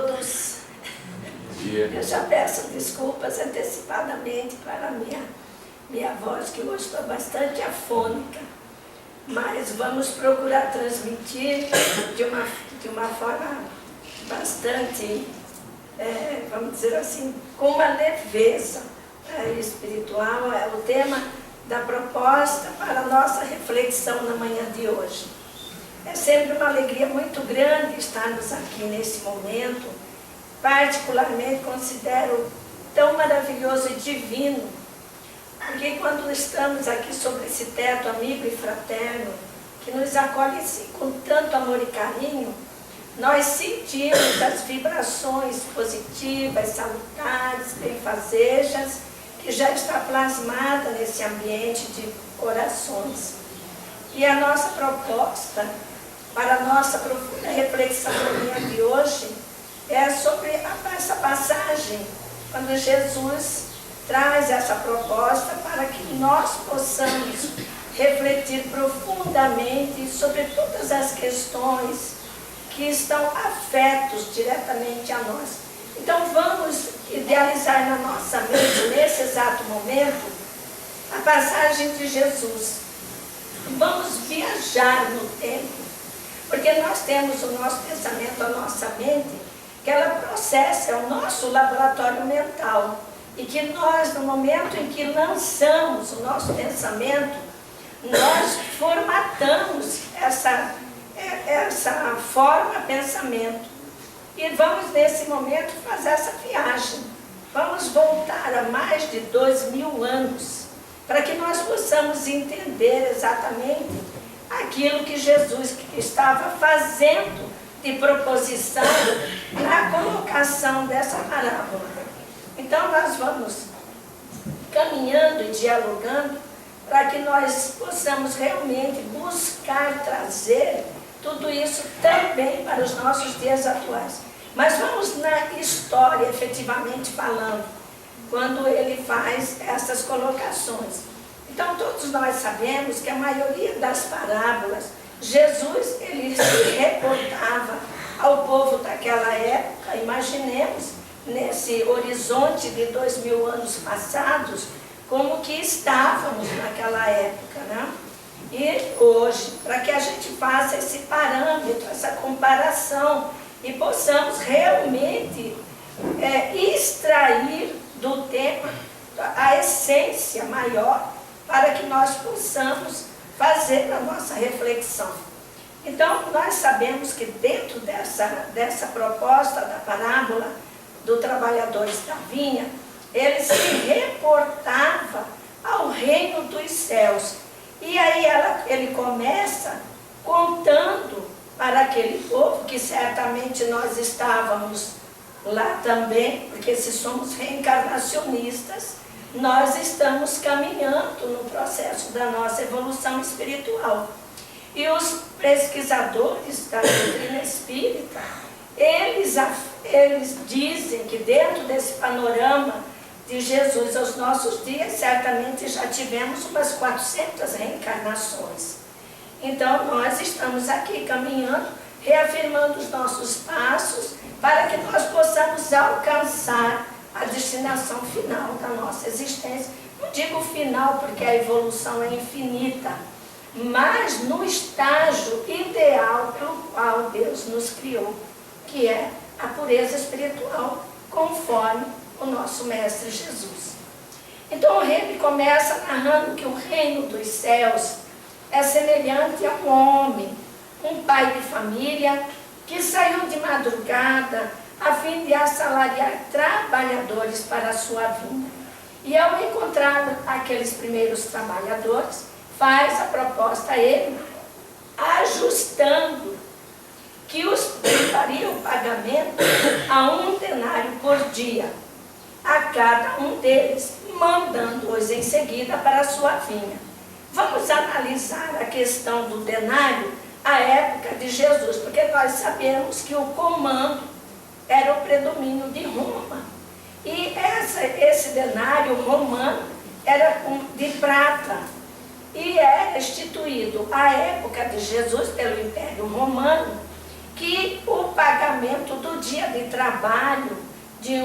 todos. Eu já peço desculpas antecipadamente para a minha voz, que hoje estou bastante afônica. Mas vamos procurar transmitir de uma forma bastante, vamos dizer assim, com uma leveza espiritual. É o tema da proposta para a nossa reflexão na manhã de hoje. É sempre uma alegria muito grande estarmos aqui nesse momento. Particularmente considero tão maravilhoso e divino, porque quando estamos aqui sobre esse teto amigo e fraterno, que nos acolhe assim, com tanto amor e carinho, nós sentimos as vibrações positivas, salutares, benfazejas, que já está plasmada nesse ambiente de corações. E a nossa proposta para a nossa profunda reflexão no dia de hoje é sobre essa passagem, quando Jesus traz essa proposta para que nós possamos refletir profundamente sobre todas as questões que estão afetos diretamente a nós. Então vamos idealizar na nossa mente, nesse exato momento, a passagem de Jesus. Vamos viajar no tempo, porque nós temos o nosso pensamento, a nossa mente, que ela processa, é o nosso laboratório mental. E que nós, no momento em que lançamos o nosso pensamento, nós formatamos essa forma pensamento. E vamos, nesse momento, fazer essa viagem. Vamos voltar a mais de 2000 anos, para que nós possamos entender exatamente aquilo que Jesus estava fazendo de proposição na colocação dessa parábola. Então nós vamos caminhando e dialogando para que nós possamos realmente buscar trazer tudo isso também para os nossos dias atuais. Mas vamos na história, efetivamente falando, quando ele faz essas colocações. Então todos nós sabemos que a maioria das parábolas, Jesus, ele se reportava ao povo daquela época. Imaginemos, nesse horizonte de 2000 anos passados, como que estávamos naquela época, né? E hoje, para que a gente faça esse parâmetro, essa comparação, e possamos realmente extrair do tema a essência maior, para que nós possamos fazer a nossa reflexão. Então, nós sabemos que dentro dessa proposta da parábola do trabalhadores da vinha, ele se reportava ao reino dos céus. E aí ele começa contando para aquele povo, que certamente nós estávamos lá também, porque se somos reencarnacionistas, nós estamos caminhando no processo da nossa evolução espiritual. E os pesquisadores da doutrina espírita, eles dizem que dentro desse panorama de Jesus aos nossos dias, certamente já tivemos umas 400 reencarnações. Então nós estamos aqui caminhando, reafirmando os nossos passos, para que nós possamos alcançar a destinação final da nossa existência. Não digo final porque a evolução é infinita, mas no estágio ideal pelo qual Deus nos criou, que é a pureza espiritual, conforme o nosso Mestre Jesus. Então ele começa narrando que o reino dos céus é semelhante a um homem, um pai de família, que saiu de madrugada a fim de assalariar trabalhadores para a sua vinha. E ao encontrar aqueles primeiros trabalhadores, faz a proposta a ele, ajustando que faria o pagamento a 1 denário por dia, a cada um deles, mandando-os em seguida para a sua vinha. Vamos analisar a questão do denário à época de Jesus, porque nós sabemos que o comando era o predomínio de Roma. E esse denário romano era de prata. E é instituído à época de Jesus pelo Império Romano que o pagamento pagamento do dia de trabalho de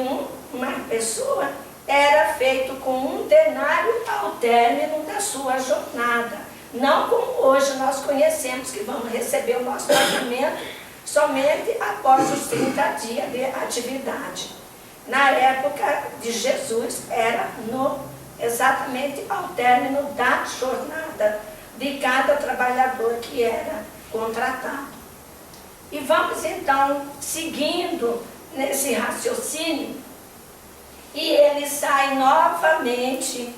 uma pessoa era feito com 1 denário ao término da sua jornada. Não como hoje nós conhecemos, que vamos receber o nosso pagamento somente após os 30 dias de atividade. Na época de Jesus, era exatamente ao término da jornada de cada trabalhador que era contratado. E vamos então seguindo nesse raciocínio, e ele sai novamente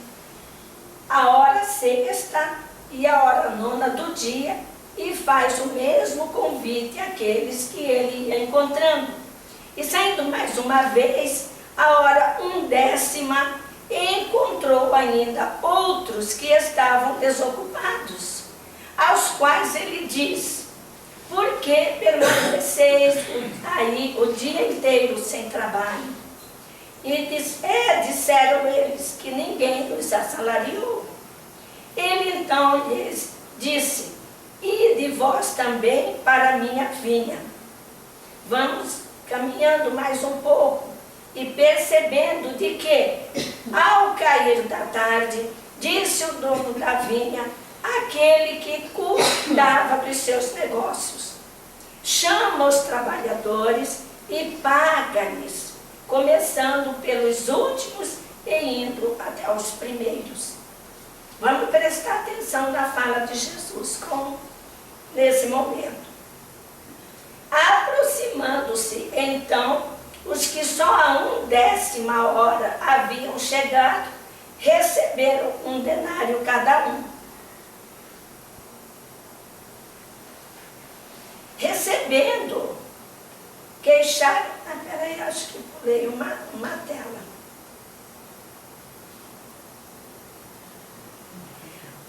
a hora sexta e a hora nona do dia e faz o mesmo convite àqueles que ele ia encontrando. E saindo mais uma vez, a hora 1/10, encontrou ainda outros que estavam desocupados, aos quais ele diz: por que permaneceis aí o dia inteiro sem trabalho? E disseram eles que ninguém nos assalariou. Ele então lhes disse: ide vós também para a minha vinha. Vamos caminhando mais um pouco e percebendo de que, ao cair da tarde, disse o dono da vinha, aquele que cuidava dos seus negócios: chama os trabalhadores e paga-lhes, começando pelos últimos e indo até os primeiros. Vamos prestar atenção na fala de Jesus nesse momento. Aproximando-se então os que só a 1/10 hora haviam chegado, receberam 1 denário cada um. Recebendo, queixaram. Peraí, acho que pulei uma tela.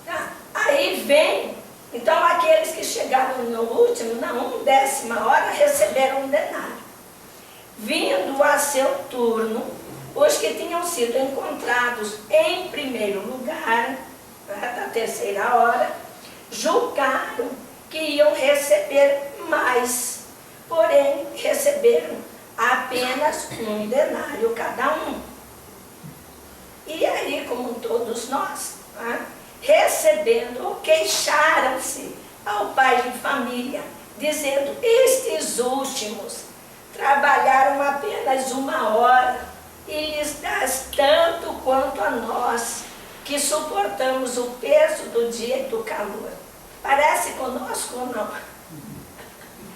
Tá. Aí vem, então aqueles que chegaram no último, na 1/10 hora, receberam 1 denário. Vindo a seu turno, os que tinham sido encontrados em primeiro lugar, da 3ª hora, julgaram que iam receber mais, porém receberam apenas 1 denário cada um. E aí, como todos nós, recebendo, queixaram-se ao pai de família, dizendo: estes últimos trabalharam apenas 1 hora e lhes dás tanto quanto a nós, que suportamos o peso do dia e do calor. Parece conosco ou não?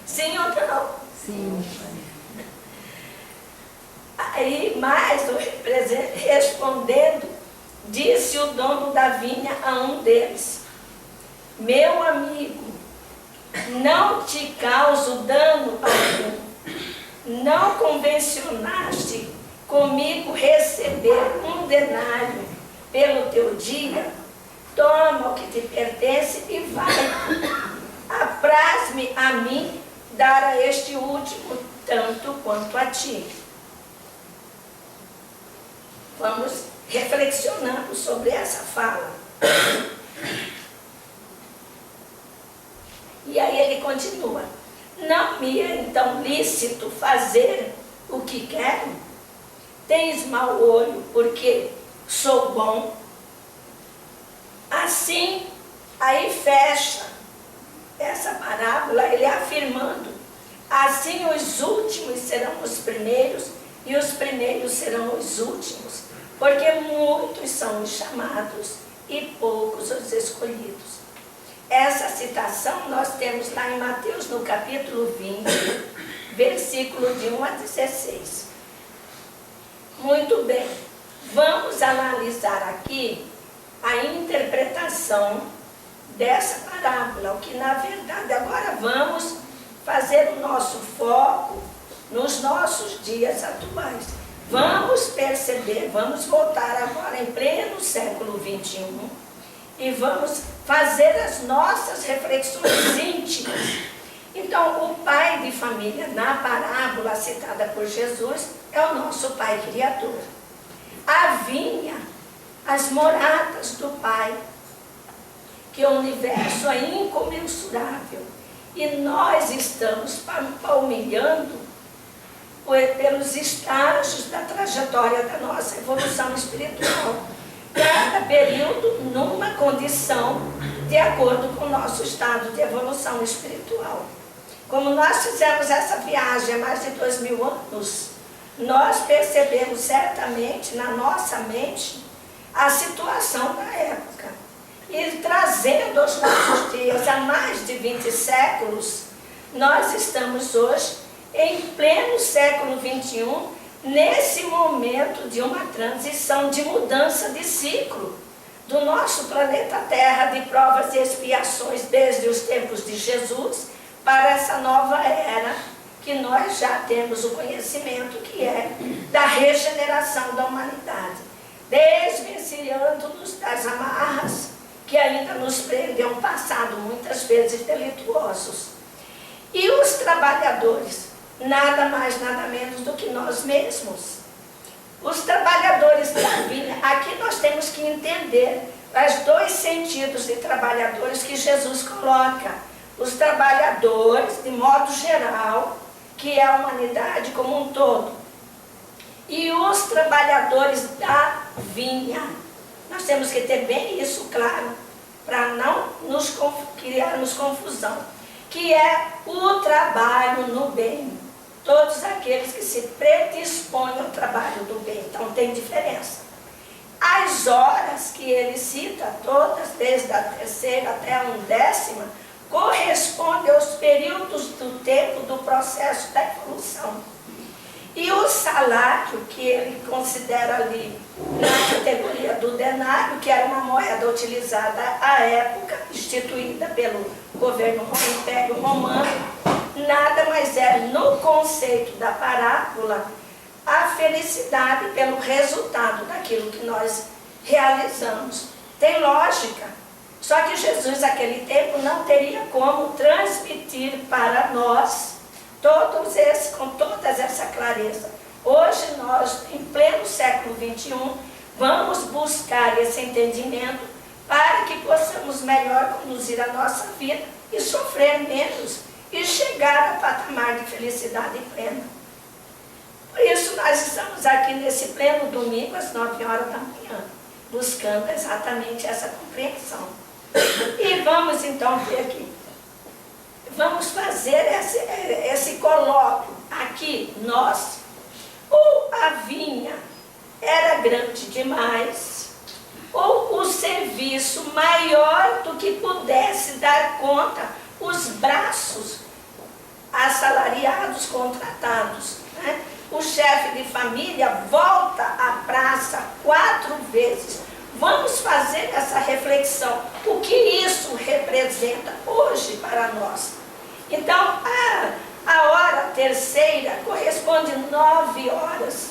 Sim ou não? Sim. Aí, mais respondendo, disse o dono da vinha a um deles: meu amigo, não te causo dano algum. Não convencionaste comigo receber 1 denário pelo teu dia? Toma o que te pertence e vai. Apraz-me a mim dar a este último tanto quanto a ti. Vamos reflexionando sobre essa fala. E aí ele continua: não me é então lícito fazer o que quero? Tens mau olho porque sou bom? Assim, aí fecha essa parábola, ele afirmando: assim os últimos serão os primeiros e os primeiros serão os últimos, porque muitos são os chamados e poucos os escolhidos. Essa citação nós temos lá em Mateus, no capítulo 20, versículo de 1 a 16. Muito bem, vamos analisar aqui a interpretação dessa parábola, o que na verdade agora vamos fazer o nosso foco nos nossos dias atuais. Vamos perceber, vamos voltar agora em pleno século XXI e vamos fazer as nossas reflexões íntimas. Então, o pai de família, na parábola citada por Jesus, é o nosso Pai Criador. A vinha, as moradas do Pai, que o universo é incomensurável, e nós estamos palmilhando pelos estágios da trajetória da nossa evolução espiritual. Cada período numa condição de acordo com o nosso estado de evolução espiritual. Como nós fizemos essa viagem há mais de 2000 anos, nós percebemos certamente na nossa mente a situação da época. E trazendo aos nossos dias, há mais de 20 séculos, nós estamos hoje em pleno século XXI, nesse momento de uma transição, de mudança de ciclo do nosso planeta Terra, de provas e expiações desde os tempos de Jesus, para essa nova era que nós já temos o conhecimento, que é da regeneração da humanidade, desvencilhando-nos das amarras que ainda nos prendem a um passado muitas vezes delituosos. E os trabalhadores, nada mais, nada menos do que nós mesmos. Os trabalhadores da vinha, aqui nós temos que entender os dois sentidos de trabalhadores que Jesus coloca. Os trabalhadores, de modo geral, que é a humanidade como um todo. E os trabalhadores da vinha. Nós temos que ter bem isso claro, para não criarmos confusão. Que é o trabalho no bem. Todos aqueles que se predispõem ao trabalho do bem. Então tem diferença. As horas que ele cita, todas, desde a terceira até a 1/10, correspondem aos períodos do tempo do processo da evolução. E o salário, que ele considera ali na categoria do denário, que era uma moeda utilizada à época, instituída pelo governo Império Romano, nada mais é, no conceito da parábola, a felicidade pelo resultado daquilo que nós realizamos. Tem lógica. Só que Jesus, naquele tempo, não teria como transmitir para nós com toda essa clareza. Hoje nós, em pleno século XXI, vamos buscar esse entendimento para que possamos melhor conduzir a nossa vida e sofrer menos e chegar a patamar de felicidade plena. Por isso nós estamos aqui nesse pleno domingo às 9 horas da manhã, buscando exatamente essa compreensão. E vamos então ver aqui. Vamos fazer esse colóquio aqui, nós. Ou a vinha era grande demais, ou o serviço maior do que pudesse dar conta os braços assalariados contratados, né? O chefe de família volta à praça 4 vezes. Vamos fazer essa reflexão. O que isso representa hoje para nós? Então, a hora terceira corresponde 9 horas,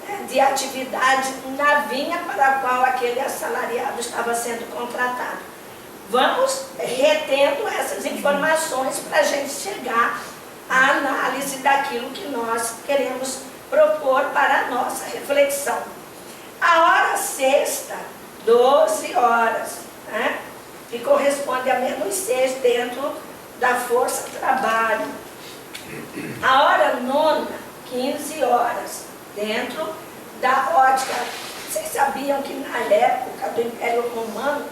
né, de atividade na vinha para a qual aquele assalariado estava sendo contratado. Vamos retendo essas informações para a gente chegar à análise daquilo que nós queremos propor para a nossa reflexão. A hora sexta, 12 horas, né, que corresponde a -6 dentro da força trabalho. A hora nona, 15 horas, dentro da ótica. Vocês sabiam que na época do Império Romano,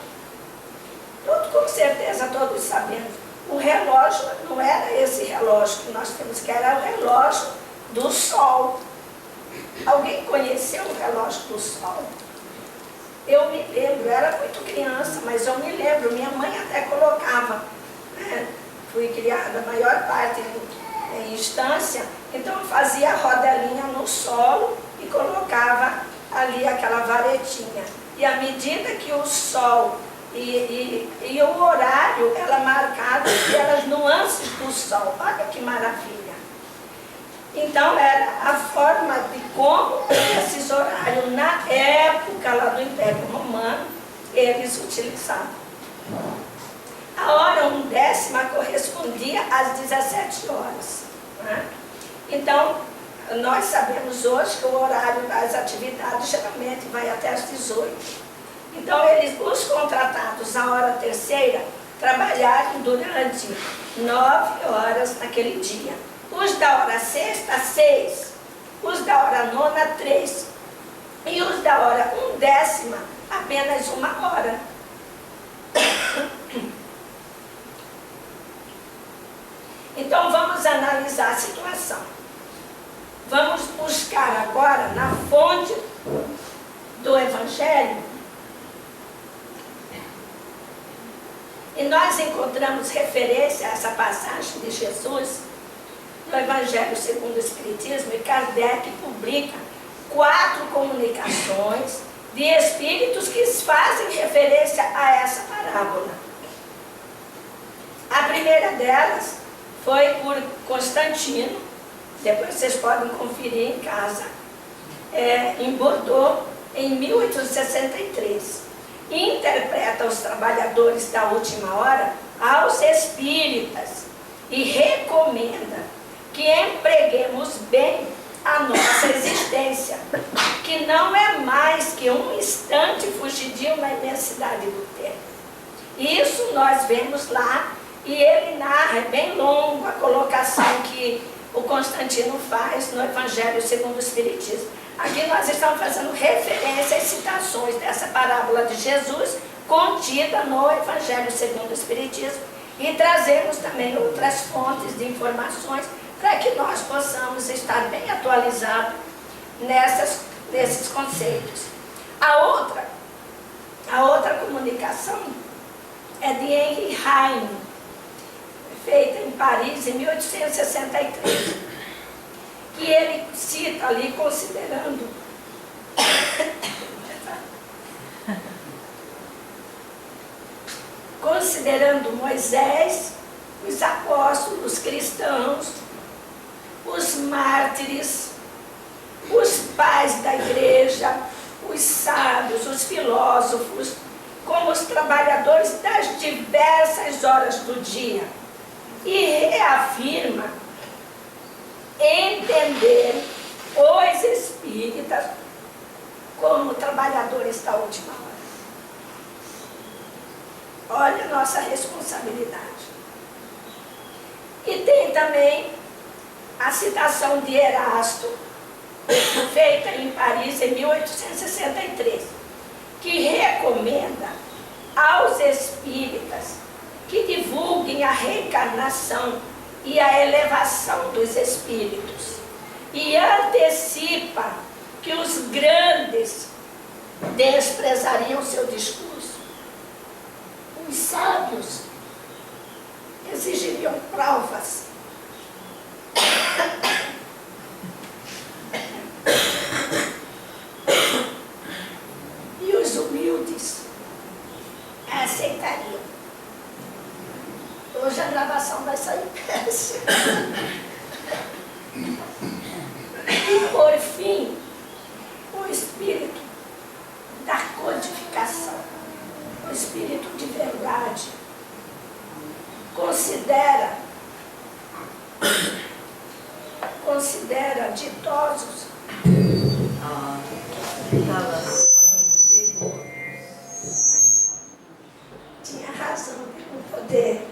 com certeza todos sabemos, o relógio não era esse relógio que nós temos, que era o relógio do sol. Alguém conheceu o relógio do sol? Eu me lembro, eu era muito criança, mas eu me lembro, minha mãe até colocava, né? Fui criada a maior parte em instância, então eu fazia a rodelinha no solo e colocava ali aquela varetinha. E à medida que o sol e o horário era marcado pelas nuances do sol. Olha que maravilha! Então era a forma de como esses horários, na época lá do Império Romano, eles utilizavam. A hora 1/10 correspondia às 17 horas. Né? Então, nós sabemos hoje que o horário das atividades geralmente vai até às 18. Então, os contratados à hora terceira trabalharam durante 9 horas naquele dia. Os da hora sexta, 6. os da hora nona, 3, e os da hora 1/10, apenas 1 hora. Então vamos analisar a situação. Vamos buscar agora na fonte do Evangelho, e nós encontramos referência a essa passagem de Jesus no Evangelho segundo o Espiritismo, e Kardec publica 4 comunicações de espíritos que fazem referência a essa parábola. A primeira delas foi por Constantino, depois vocês podem conferir em casa, em Bordeaux, em 1863. Interpreta os trabalhadores da última hora aos espíritas e recomenda que empreguemos bem a nossa existência, que não é mais que um instante fugidio na imensidade do tempo. Isso nós vemos lá, e ele narra, é bem longo a colocação que o Constantino faz no Evangelho segundo o Espiritismo. Aqui nós estamos fazendo referência às citações dessa parábola de Jesus contida no Evangelho segundo o Espiritismo, e trazemos também outras fontes de informações para que nós possamos estar bem atualizados nesses conceitos. A outra comunicação é de Henry Heine, feita em Paris em 1863, que ele cita ali considerando Moisés, os apóstolos, os cristãos, os mártires, os pais da igreja, os sábios, os filósofos, como os trabalhadores das diversas horas do dia, e reafirma entender os espíritas como trabalhadores da última hora. Olha a nossa responsabilidade. E tem também a citação de Erasto, feita em Paris em 1863, que recomenda aos espíritas que divulguem a reencarnação e a elevação dos espíritos, e antecipa que os grandes desprezariam seu discurso. Os sábios exigiriam provas. E os humildes aceitariam. Hoje a gravação vai sair péssima. E por fim, o espírito da codificação, o espírito de verdade, considera ditosos tinha razão de não poder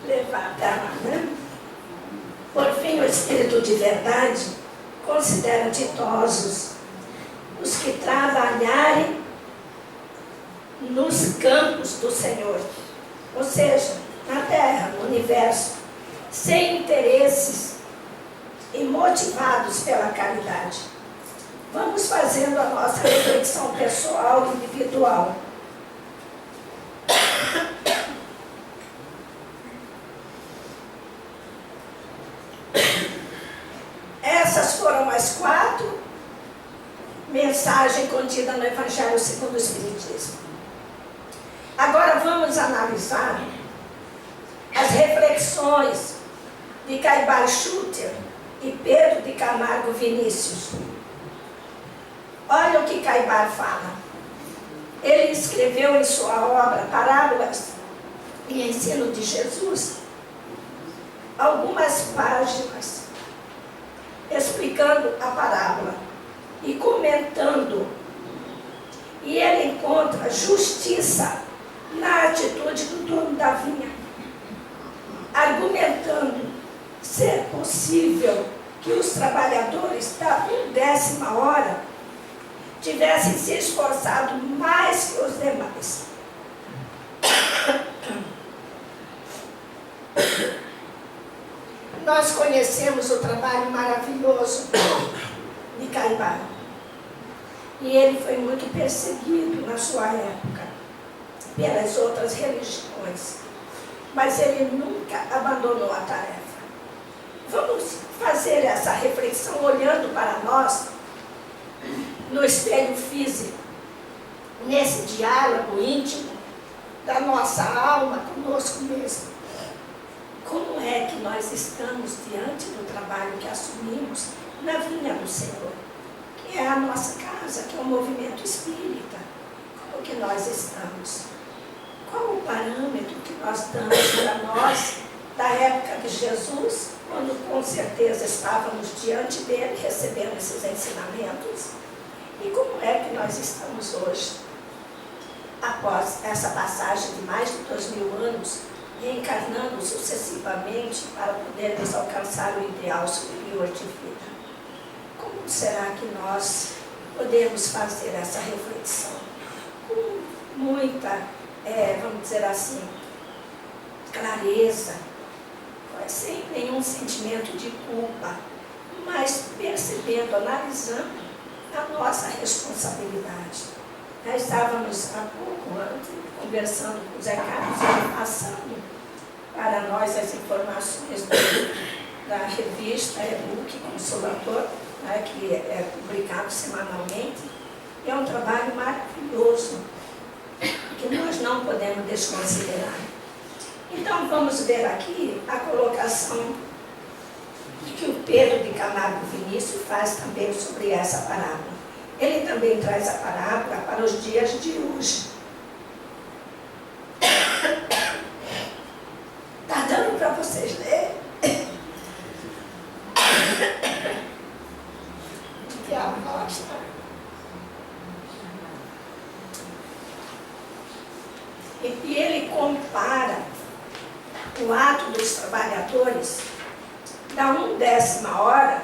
levar até lá, né? Por fim, o espírito de verdade considera ditosos os que trabalharem nos campos do Senhor, ou seja, na terra, no universo, sem interesses e motivados pela caridade. Vamos fazendo a nossa reflexão pessoal e individual. Essas foram as 4 mensagens contidas no Evangelho segundo o Espiritismo. Agora vamos analisar as reflexões de Caibar Schutter e Pedro de Camargo Vinícius. Olha o que Caibar fala. Ele escreveu em sua obra Parábolas e Ensino de Jesus algumas páginas explicando a parábola e comentando. E ele encontra justiça na atitude do dono da vinha, argumentando ser possível que os trabalhadores da 10ª hora tivessem se esforçado mais que os demais. Nós conhecemos o trabalho maravilhoso de Caibá. E ele foi muito perseguido na sua época pelas outras religiões. Mas ele nunca abandonou a tarefa. Vamos fazer essa reflexão olhando para nós no espelho físico, nesse diálogo íntimo da nossa alma conosco mesmo. Como é que nós estamos diante do trabalho que assumimos na vinha do Senhor, que é a nossa casa, que é o movimento espírita? Como que nós estamos? Qual o parâmetro que nós damos para nós da época de Jesus, quando com certeza estávamos diante dele, recebendo esses ensinamentos? E como é que nós estamos hoje, após essa passagem de mais de 2000 anos, reencarnando sucessivamente para podermos alcançar o ideal superior de vida? Como será que nós podemos fazer essa reflexão? Com muita, vamos dizer assim, clareza, sem nenhum sentimento de culpa, mas percebendo, analisando a nossa responsabilidade. Nós estávamos há pouco antes conversando com o Zé Carlos, ele passando para nós as informações da revista e-book Consolador, né, que é publicado semanalmente. É um trabalho maravilhoso que nós não podemos desconsiderar. Então vamos ver aqui a colocação que o Pedro de Camargo Vinícius faz também sobre essa parábola. Ele também traz a parábola para os dias de hoje. Está dando para vocês lerem? Que a mostra. E ele compara o ato dos trabalhadores da 1/10 hora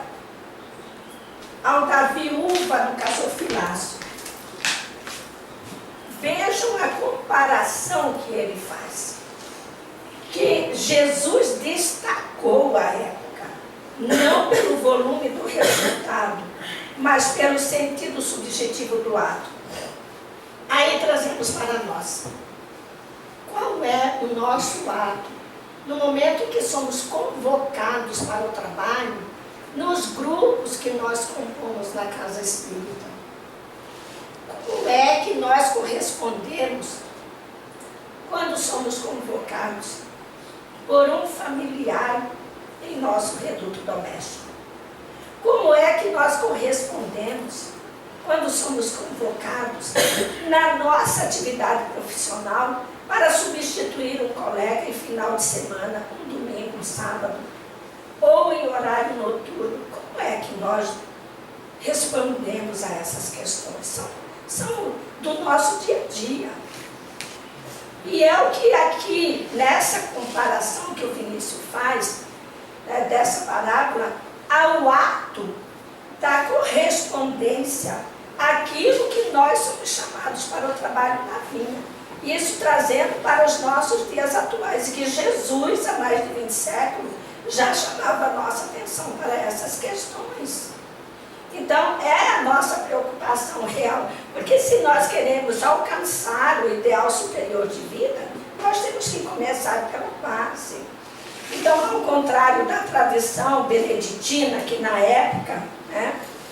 ao da viúva do gasofilácio. Vejam a comparação que ele faz. Que Jesus destacou a época, não pelo volume do resultado, mas pelo sentido subjetivo do ato. Aí trazemos para nós. Qual é o nosso ato no momento que somos convocados para o trabalho, nos grupos que nós compomos na casa espírita? Como é que nós correspondemos quando somos convocados por um familiar em nosso reduto doméstico? Como é que nós correspondemos quando somos convocados na nossa atividade profissional para substituir um colega em final de semana, um domingo, um sábado, ou em horário noturno? Como é que nós respondemos a essas questões? São do nosso dia a dia. E é o que aqui, nessa comparação que o Vinícius faz, dessa parábola, ao ato da correspondência, aquilo que nós somos chamados para o trabalho na vinha. Isso trazendo para os nossos dias atuais, que Jesus, há mais de 20 séculos, já chamava a nossa atenção para essas questões. Então, é a nossa preocupação real, porque se nós queremos alcançar o ideal superior de vida, nós temos que começar pela base. Então, ao contrário da tradição beneditina, que na época,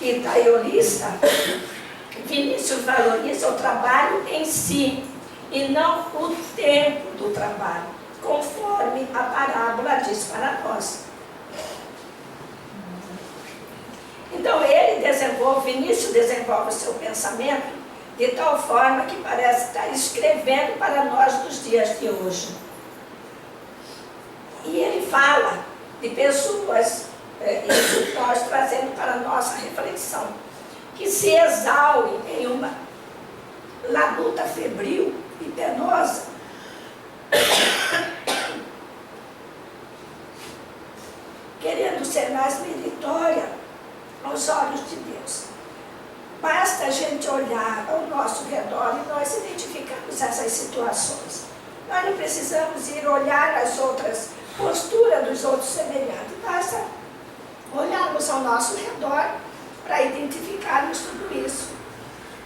itaiolista, Vinícius valoriza o trabalho em si, e não o tempo do trabalho, conforme a parábola diz para nós. Então Vinícius desenvolve o seu pensamento de tal forma que parece estar escrevendo para nós nos dias de hoje. E ele fala de pessoas, isso nós trazendo para a nossa reflexão, que se exaurem em uma labuta febril e penosa, querendo ser mais meritória olhos de Deus. Basta a gente olhar ao nosso redor e nós identificamos essas situações. Nós não precisamos ir olhar as outras posturas dos outros semelhantes. Basta olharmos ao nosso redor para identificarmos tudo isso.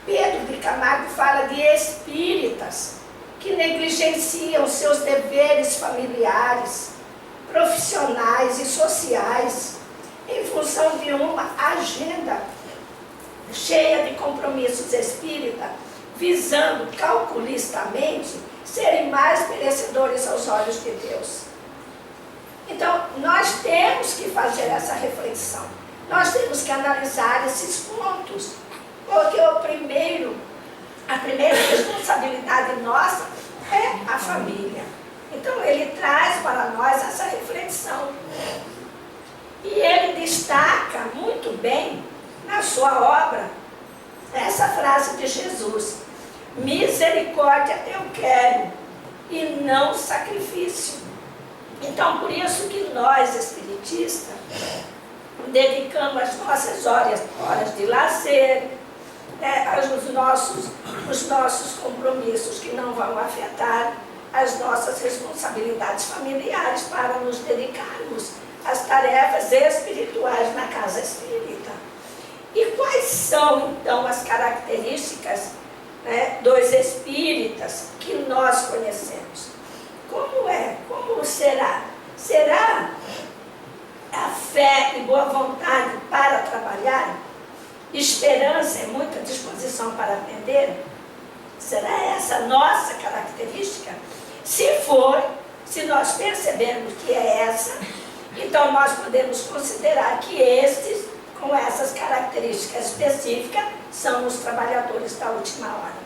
Pedro de Camargo fala de espíritas que negligenciam seus deveres familiares, profissionais e sociais em função de uma agenda cheia de compromissos espíritas, visando calculistamente serem mais merecedores aos olhos de Deus. Então, nós temos que fazer essa reflexão. Nós temos que analisar esses pontos, porque a primeira responsabilidade nossa é a família. Então, ele traz para nós essa reflexão. E ele destaca muito bem, na sua obra, essa frase de Jesus: misericórdia eu quero, e não sacrifício. Então, por isso que nós, espiritistas, dedicamos as nossas horas de lazer, os nossos compromissos que não vão afetar as nossas responsabilidades familiares, para nos dedicarmos às tarefas espirituais na casa espírita. E quais são, então, as características, dos espíritas que nós conhecemos? Como será? Será a fé e boa vontade para trabalhar? Esperança e muita disposição para aprender? Será essa a nossa característica? Se nós percebermos que é essa, então nós podemos considerar que estes, com essas características específicas, são os trabalhadores da última hora.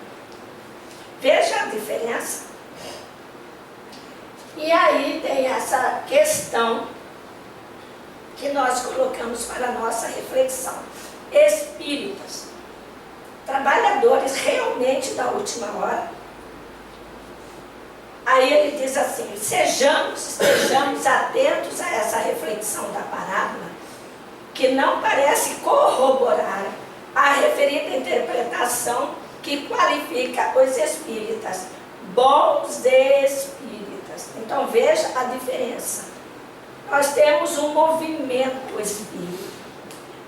Veja a diferença. E aí tem essa questão que nós colocamos para a nossa reflexão. Espíritas, trabalhadores realmente da última hora. Aí ele diz assim: estejamos atentos a essa reflexão da parábola, que não parece corroborar a referida interpretação que qualifica os espíritas, bons espíritas. Então veja a diferença. Nós temos um movimento espírita.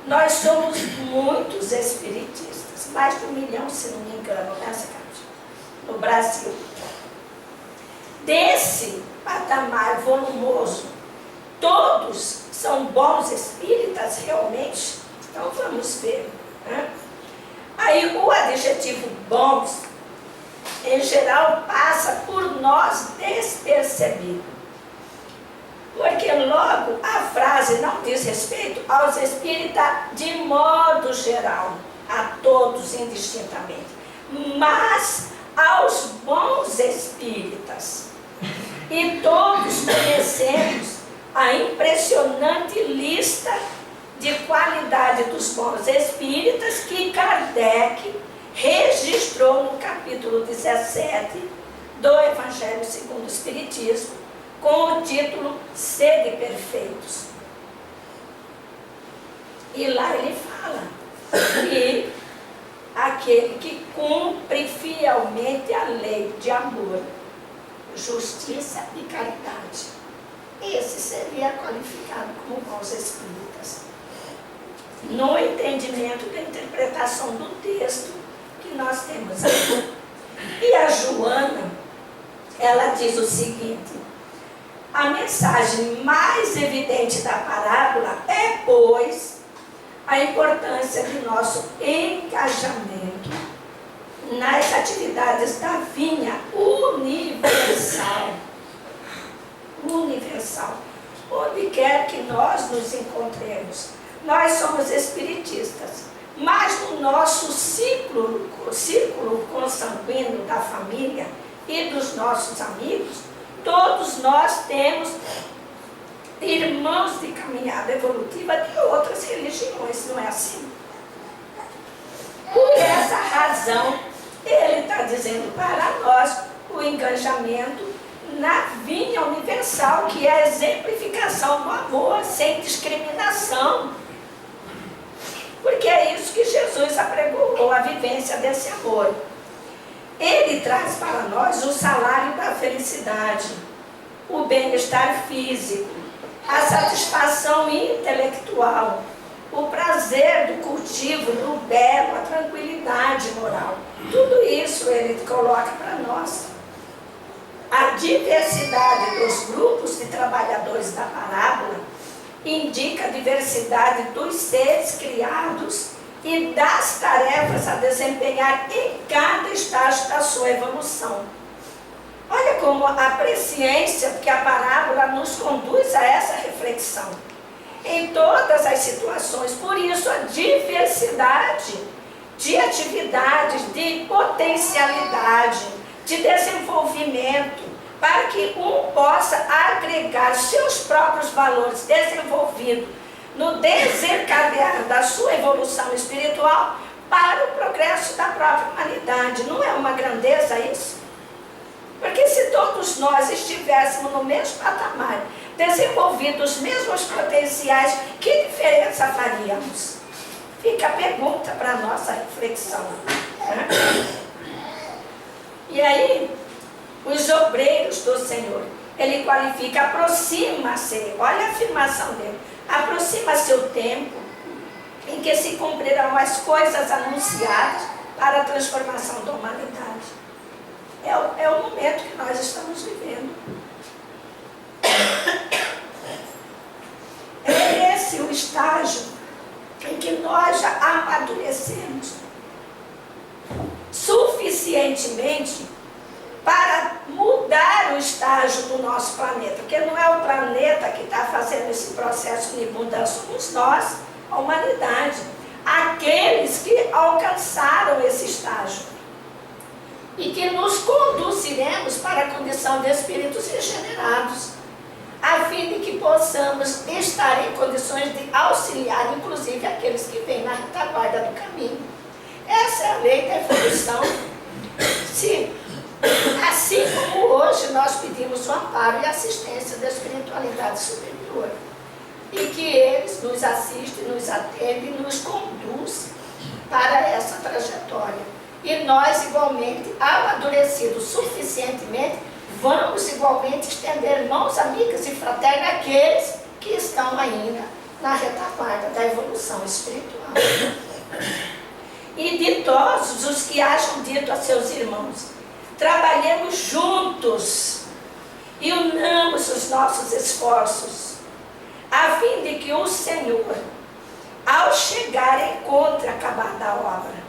Nós somos muitos espiritistas, mais de 1 milhão, se não me engano, nessa casa, no Brasil. Desse patamar volumoso, todos são bons espíritas realmente? Então vamos ver. Aí o adjetivo bons, em geral, passa por nós despercebido. Porque logo a frase não diz respeito aos espíritas de modo geral, a todos indistintamente, mas aos bons espíritas. E todos conhecemos a impressionante lista de qualidade dos bons espíritas que Kardec registrou no capítulo 17 do Evangelho segundo o Espiritismo, com o título Sede Perfeitos. E lá ele fala que aquele que cumpre fielmente a lei de amor, justiça e caridade, esse seria qualificado como bons espíritas. No entendimento da interpretação do texto que nós temos aqui. E a Joana, ela diz o seguinte: a mensagem mais evidente da parábola é, pois, a importância de nosso engajamento nas atividades da vinha universal. Universal. Onde quer que nós nos encontremos, nós somos espiritistas, mas no nosso círculo consanguíneo da família e dos nossos amigos, todos nós temos irmãos de caminhada evolutiva de outras religiões, não é assim? Por essa razão, ele está dizendo para nós o engajamento na vinha universal, que é a exemplificação do amor sem discriminação. Jesus apregoou a vivência desse amor. Ele traz para nós o salário da felicidade, o bem-estar físico, a satisfação intelectual, o prazer do cultivo, do belo, a tranquilidade moral. Tudo isso ele coloca para nós. A diversidade dos grupos de trabalhadores da parábola indica a diversidade dos seres criados e das tarefas a desempenhar em cada estágio da sua evolução. Olha como a presciência, porque a parábola nos conduz a essa reflexão. Em todas as situações, por isso a diversidade de atividades, de potencialidade, de desenvolvimento, para que um possa agregar seus próprios valores desenvolvidos no desencadear da sua evolução espiritual para o progresso da própria humanidade. Não é uma grandeza isso? Porque se todos nós estivéssemos no mesmo patamar, desenvolvidos os mesmos potenciais, que diferença faríamos? Fica a pergunta para a nossa reflexão, né? E aí, os obreiros do Senhor, ele qualifica, aproxima-se, olha a afirmação dele, aproxima-se o tempo em que se cumprirão as coisas anunciadas para a transformação da humanidade. É o momento que nós estamos vivendo. É esse o estágio em que nós já amadurecemos suficientemente para mudar o estágio do nosso planeta. Porque não é o planeta que está fazendo esse processo de mudança, somos nós, a humanidade, aqueles que alcançaram esse estágio e que nos conduziremos para a condição de espíritos regenerados, a fim de que possamos estar em condições de auxiliar, inclusive, aqueles que vêm na retaguarda do caminho. Essa é a lei da evolução. Sim. Assim como hoje nós pedimos o amparo e assistência da espiritualidade superior, e que eles nos assistem, nos atendem, nos conduzem para essa trajetória. E nós, igualmente, amadurecidos suficientemente, vamos igualmente estender mãos amigas e fraternas àqueles que estão ainda na retaguarda da evolução espiritual. E ditosos os que acham dito a seus irmãos: trabalhemos juntos e unamos os nossos esforços, a fim de que o Senhor, ao chegar, encontre acabada a obra.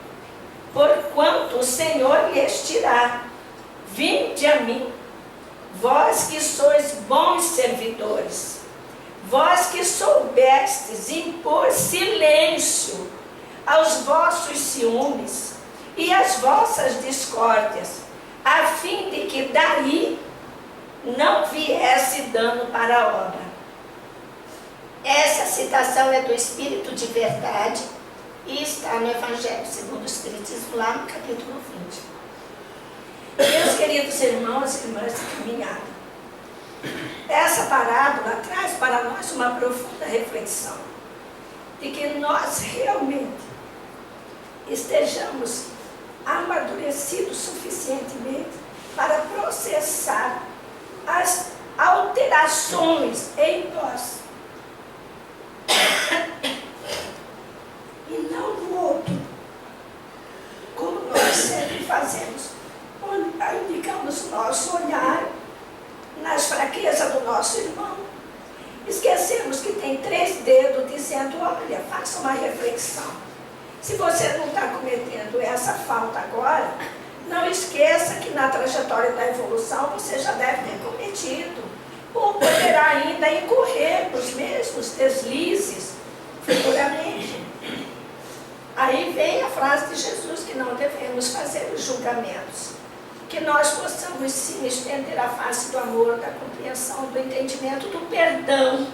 Porquanto o Senhor lhes dirá: vinde a mim, vós que sois bons servidores, vós que soubestes impor silêncio aos vossos ciúmes e às vossas discórdias, a fim de que daí não viesse dano para a obra. Essa citação é do Espírito de Verdade e está no Evangelho segundo o Espiritismo, lá no capítulo 20. Meus queridos irmãos e irmãs de caminhada, essa parábola traz para nós uma profunda reflexão de que nós realmente estejamos amadurecidos suficientemente para processar as alterações em nós e não no outro, como nós sempre fazemos, indicamos o nosso olhar nas fraquezas do nosso irmão. Esquecemos que tem 3 dedos dizendo: olha, faça uma reflexão. Se você não está cometendo essa falta agora, não esqueça que na trajetória da evolução você já deve ter cometido, ou poderá ainda incorrer nos mesmos deslizes futuramente. Aí vem a frase de Jesus que não devemos fazer os julgamentos, que nós possamos sim estender a face do amor, da compreensão, do entendimento, do perdão,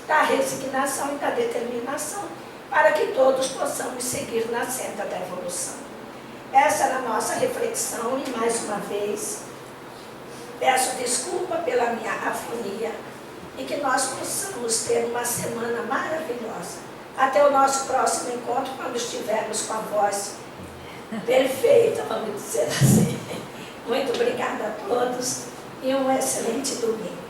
da resignação e da determinação, para que todos possamos seguir na senda da evolução. Essa era a nossa reflexão e, mais uma vez, peço desculpa pela minha afonia e que nós possamos ter uma semana maravilhosa, Até o nosso próximo encontro, quando estivermos com a voz perfeita, vamos dizer assim. Muito obrigada a todos e um excelente domingo.